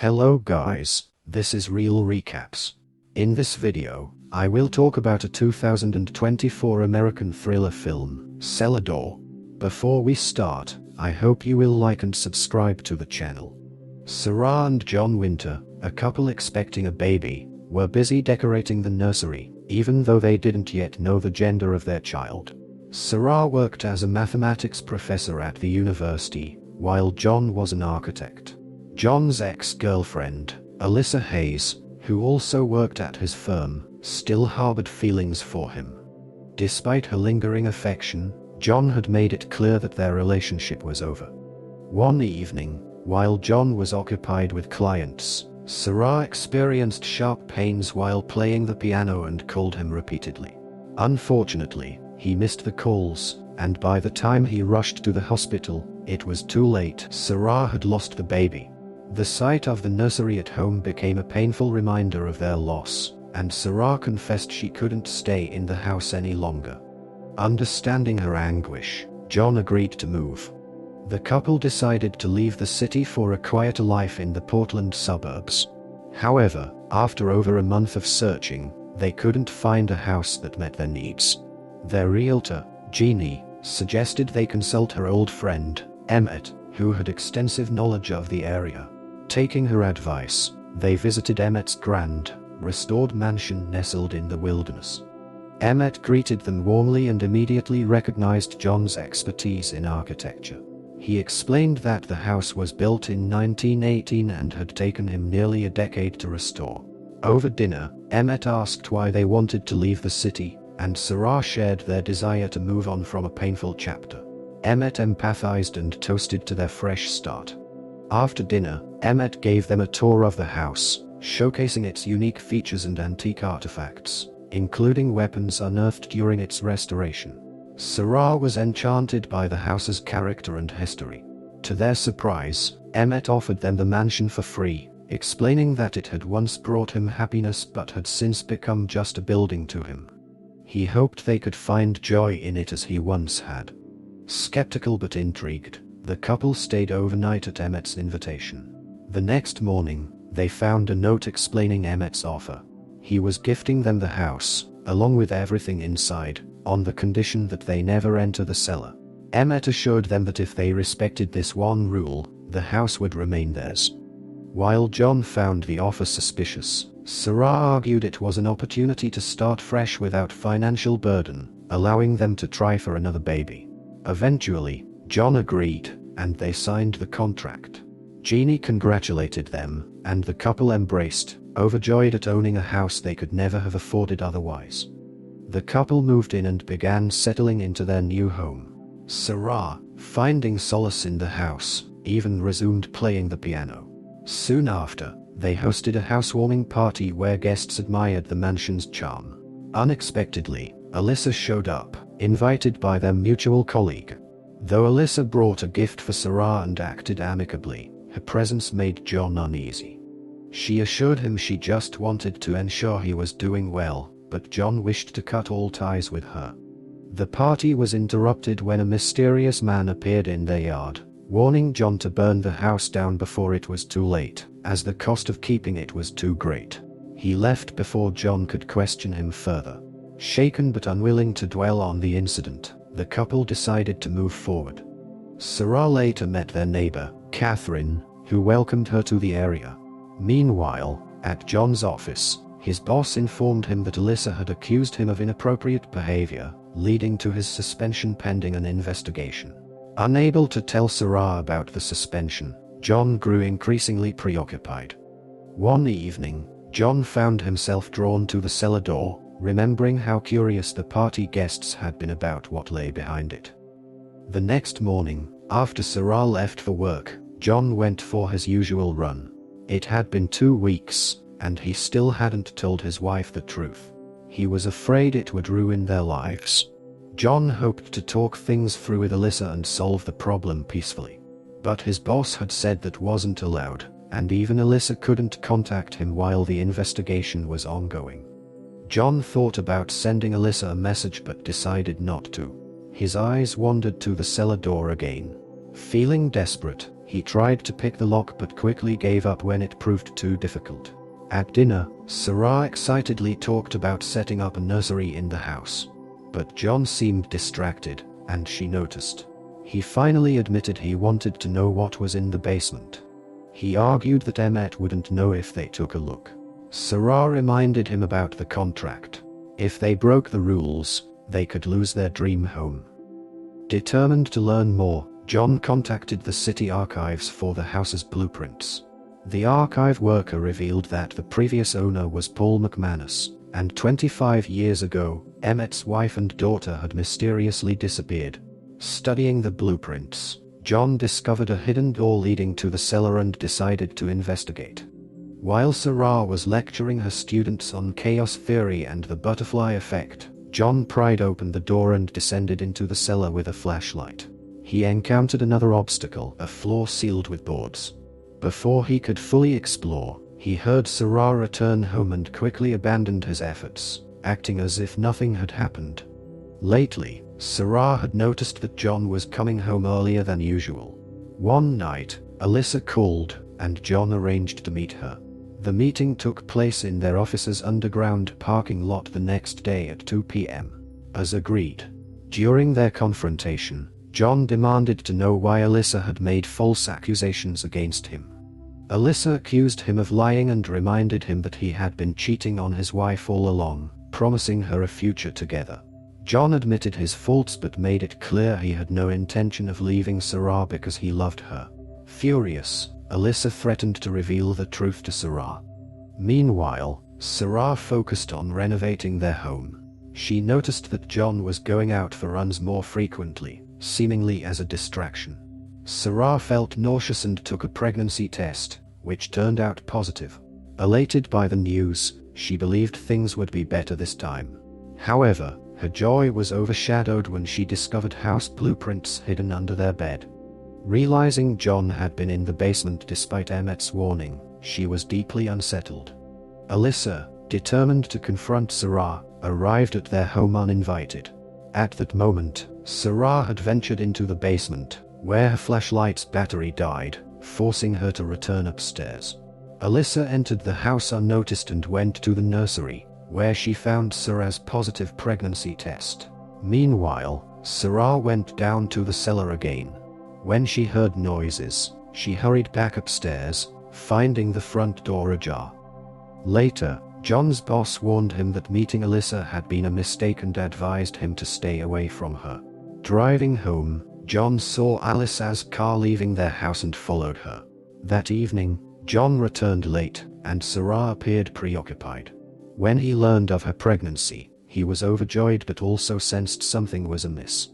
Hello guys, this is Real Recaps. In this video, I will talk about a 2024 American thriller film, Cellar. Before we start, I hope you will like and subscribe to the channel. Sarah and John Winter, a couple expecting a baby, were busy decorating the nursery, even though they didn't yet know the gender of their child. Sarah worked as a mathematics professor at the university, while John was an architect. John's ex-girlfriend, Alyssa Hayes, who also worked at his firm, still harbored feelings for him. Despite her lingering affection, John had made it clear that their relationship was over. One evening, while John was occupied with clients, Sarah experienced sharp pains while playing the piano and called him repeatedly. Unfortunately, he missed the calls, and by the time he rushed to the hospital, it was too late. Sarah had lost the baby. The sight of the nursery at home became a painful reminder of their loss, and Sarah confessed she couldn't stay in the house any longer. Understanding her anguish, John agreed to move. The couple decided to leave the city for a quieter life in the Portland suburbs. However, after over a month of searching, they couldn't find a house that met their needs. Their realtor, Jeannie, suggested they consult her old friend, Emmett, who had extensive knowledge of the area. Taking her advice, they visited Emmett's grand, restored mansion nestled in the wilderness. Emmett greeted them warmly and immediately recognized John's expertise in architecture. He explained that the house was built in 1918 and had taken him nearly a decade to restore. Over dinner, Emmett asked why they wanted to leave the city, and Sarah shared their desire to move on from a painful chapter. Emmett empathized and toasted to their fresh start. After dinner, Emmett gave them a tour of the house, showcasing its unique features and antique artifacts, including weapons unearthed during its restoration. Sarah was enchanted by the house's character and history. To their surprise, Emmett offered them the mansion for free, explaining that it had once brought him happiness but had since become just a building to him. He hoped they could find joy in it as he once had. Skeptical but intrigued, the couple stayed overnight at Emmett's invitation. The next morning, they found a note explaining Emmett's offer. He was gifting them the house, along with everything inside, on the condition that they never enter the cellar. Emmett assured them that if they respected this one rule, the house would remain theirs. While John found the offer suspicious, Sarah argued it was an opportunity to start fresh without financial burden, allowing them to try for another baby. Eventually, John agreed, and they signed the contract. Jeannie congratulated them, and the couple embraced, overjoyed at owning a house they could never have afforded otherwise. The couple moved in and began settling into their new home. Sarah, finding solace in the house, even resumed playing the piano. Soon after, they hosted a housewarming party where guests admired the mansion's charm. Unexpectedly, Alyssa showed up, invited by their mutual colleague. Though Alyssa brought a gift for Sarah and acted amicably, her presence made John uneasy. She assured him she just wanted to ensure he was doing well, but John wished to cut all ties with her. The party was interrupted when a mysterious man appeared in their yard, warning John to burn the house down before it was too late, as the cost of keeping it was too great. He left before John could question him further. Shaken but unwilling to dwell on the incident, the couple decided to move forward. Sarah later met their neighbor, Catherine, who welcomed her to the area. Meanwhile, at John's office, his boss informed him that Alyssa had accused him of inappropriate behavior, leading to his suspension pending an investigation. Unable to tell Sarah about the suspension, John grew increasingly preoccupied. One evening, John found himself drawn to the cellar door, remembering how curious the party guests had been about what lay behind it. The next morning, after Sarah left for work, John went for his usual run. It had been 2 weeks, and he still hadn't told his wife the truth. He was afraid it would ruin their lives. John hoped to talk things through with Alyssa and solve the problem peacefully. But his boss had said that wasn't allowed, and even Alyssa couldn't contact him while the investigation was ongoing. John thought about sending Alyssa a message but decided not to. His eyes wandered to the cellar door again. Feeling desperate, He tried to pick the lock but quickly gave up when it proved too difficult. At dinner, Sarah excitedly talked about setting up a nursery in the house. But John seemed distracted, and she noticed. He finally admitted he wanted to know what was in the basement. He argued that Emmett wouldn't know if they took a look. Sarah reminded him about the contract. If they broke the rules, they could lose their dream home. Determined to learn more, John contacted the city archives for the house's blueprints. The archive worker revealed that the previous owner was Paul McManus, and 25 years ago, Emmett's wife and daughter had mysteriously disappeared. Studying the blueprints, John discovered a hidden door leading to the cellar and decided to investigate. While Sarah was lecturing her students on chaos theory and the butterfly effect, John pried open the door and descended into the cellar with a flashlight. He encountered another obstacle, a floor sealed with boards. Before he could fully explore, he heard Sarah return home and quickly abandoned his efforts, acting as if nothing had happened. Lately, Sarah had noticed that John was coming home earlier than usual. One night, Alyssa called, and John arranged to meet her. The meeting took place in their office's underground parking lot the next day at 2 p.m. As agreed. During their confrontation, John demanded to know why Alyssa had made false accusations against him. Alyssa accused him of lying and reminded him that he had been cheating on his wife all along, promising her a future together. John admitted his faults but made it clear he had no intention of leaving Sarah because he loved her. Furious, Alyssa threatened to reveal the truth to Sarah. Meanwhile, Sarah focused on renovating their home. She noticed that John was going out for runs more frequently, seemingly as a distraction. Sarah felt nauseous and took a pregnancy test, which turned out positive. Elated by the news, she believed things would be better this time. However, her joy was overshadowed when she discovered house blueprints hidden under their bed. Realizing John had been in the basement despite Emmett's warning, she was deeply unsettled. Alyssa, determined to confront Sarah, arrived at their home uninvited. At that moment, Sarah had ventured into the basement, where her flashlight's battery died, forcing her to return upstairs. Alyssa entered the house unnoticed and went to the nursery, where she found Sarah's positive pregnancy test. Meanwhile, Sarah went down to the cellar again. When she heard noises, she hurried back upstairs, finding the front door ajar. Later, John's boss warned him that meeting Alyssa had been a mistake and advised him to stay away from her. Driving home, John saw Alyssa's car leaving their house and followed her. That evening, John returned late, and Sarah appeared preoccupied. When he learned of her pregnancy, he was overjoyed but also sensed something was amiss.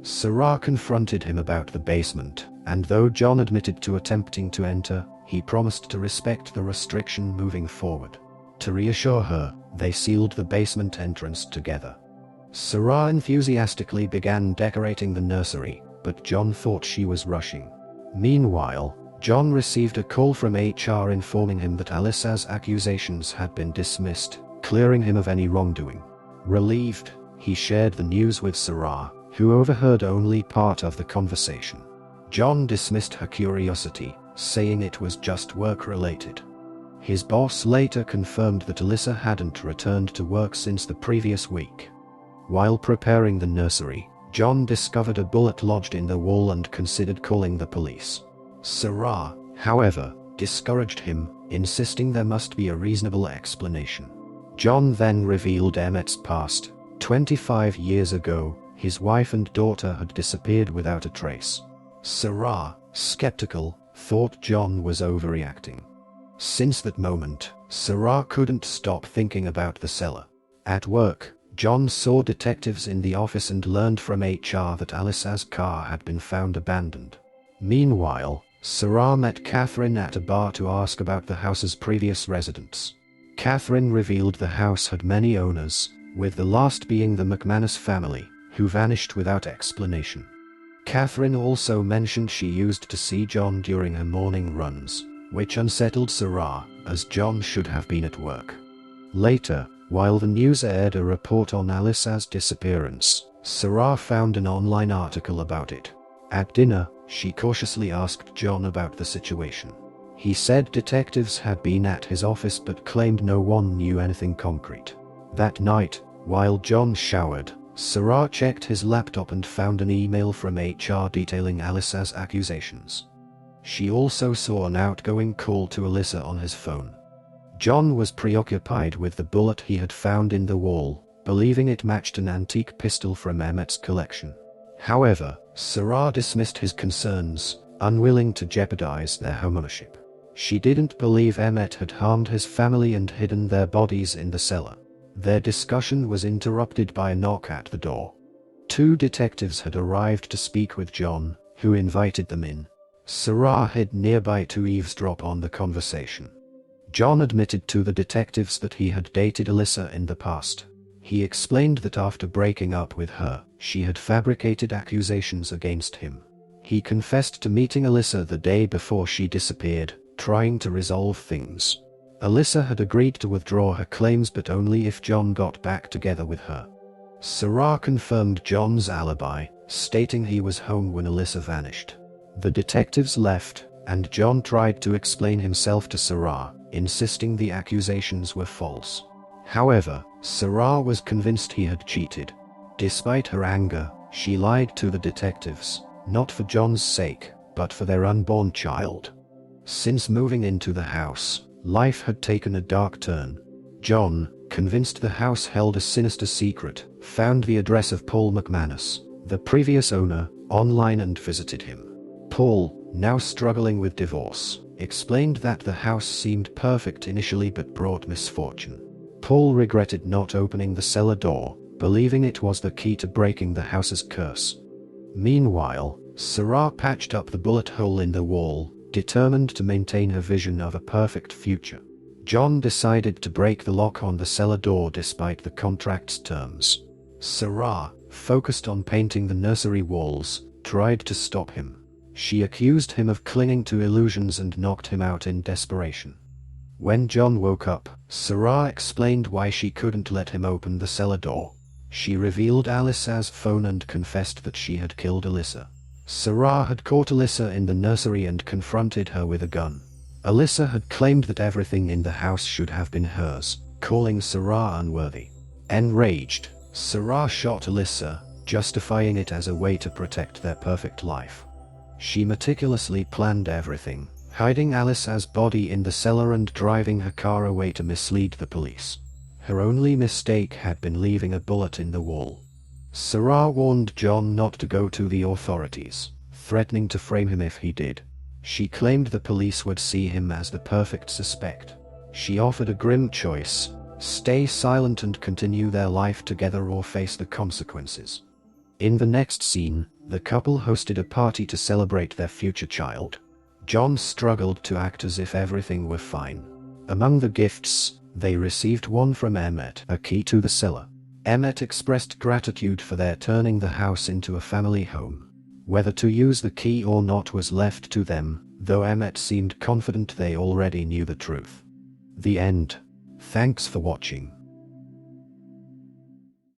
Sarah confronted him about the basement, and though John admitted to attempting to enter, he promised to respect the restriction moving forward. To reassure her, they sealed the basement entrance together. Sarah enthusiastically began decorating the nursery, but John thought she was rushing. Meanwhile, John received a call from HR informing him that Alyssa's accusations had been dismissed, clearing him of any wrongdoing. Relieved, he shared the news with Sarah, who overheard only part of the conversation. John dismissed her curiosity, saying it was just work-related. His boss later confirmed that Alyssa hadn't returned to work since the previous week. While preparing the nursery, John discovered a bullet lodged in the wall and considered calling the police. Sarah, however, discouraged him, insisting there must be a reasonable explanation. John then revealed Emmett's past. 25 years ago, his wife and daughter had disappeared without a trace. Sarah, skeptical, thought John was overreacting. Since that moment, Sarah couldn't stop thinking about the cellar. At work, John saw detectives in the office and learned from HR that Alyssa's car had been found abandoned. Meanwhile, Sarah met Catherine at a bar to ask about the house's previous residents. Catherine revealed the house had many owners, with the last being the McManus family, who vanished without explanation. Catherine also mentioned she used to see John during her morning runs, which unsettled Sarah, as John should have been at work. Later, while the news aired a report on Alyssa's disappearance, Sarah found an online article about it. At dinner, she cautiously asked John about the situation. He said detectives had been at his office but claimed no one knew anything concrete. That night, while John showered, Cellar checked his laptop and found an email from HR detailing Alyssa's accusations. She also saw an outgoing call to Alyssa on his phone. John was preoccupied with the bullet he had found in the wall, believing it matched an antique pistol from Emmett's collection. However, Cellar dismissed his concerns, unwilling to jeopardize their homeownership. She didn't believe Emmett had harmed his family and hidden their bodies in the cellar. Their discussion was interrupted by a knock at the door. 2 detectives had arrived to speak with John, who invited them in. Cellar hid nearby to eavesdrop on the conversation. John admitted to the detectives that he had dated Alyssa in the past. He explained that after breaking up with her, she had fabricated accusations against him. He confessed to meeting Alyssa the day before she disappeared, trying to resolve things. Alyssa had agreed to withdraw her claims but only if John got back together with her. Cellar confirmed John's alibi, stating he was home when Alyssa vanished. The detectives left, and John tried to explain himself to Cellar, insisting the accusations were false. However, Cellar was convinced he had cheated. Despite her anger, she lied to the detectives, not for John's sake, but for their unborn child. Since moving into the house, life had taken a dark turn. John, convinced the house held a sinister secret, found the address of Paul McManus, the previous owner, online and visited him. Paul, now struggling with divorce, explained that the house seemed perfect initially but brought misfortune. Paul regretted not opening the cellar door, believing it was the key to breaking the house's curse. Meanwhile, Cellar patched up the bullet hole in the wall, determined to maintain her vision of a perfect future. John decided to break the lock on the cellar door despite the contract's terms. Cellar, focused on painting the nursery walls, tried to stop him. She accused him of clinging to illusions and knocked him out in desperation. When John woke up, Cellar explained why she couldn't let him open the cellar door. She revealed Alyssa's phone and confessed that she had killed Alyssa. Cellar had caught Alyssa in the nursery and confronted her with a gun. Alyssa had claimed that everything in the house should have been hers, calling Cellar unworthy. Enraged, Cellar shot Alyssa, justifying it as a way to protect their perfect life. She meticulously planned everything, hiding Alyssa's body in the cellar and driving her car away to mislead the police. Her only mistake had been leaving a bullet in the wall. Cellar warned John not to go to the authorities, threatening to frame him if he did. She claimed the police would see him as the perfect suspect. She offered a grim choice: stay silent and continue their life together or face the consequences. In the next scene, the couple hosted a party to celebrate their future child. John struggled to act as if everything were fine. Among the gifts, they received one from Emmett, a key to the cellar. Emmett expressed gratitude for their turning the house into a family home. Whether to use the key or not was left to them, though Emmett seemed confident they already knew the truth. The end. Thanks for watching.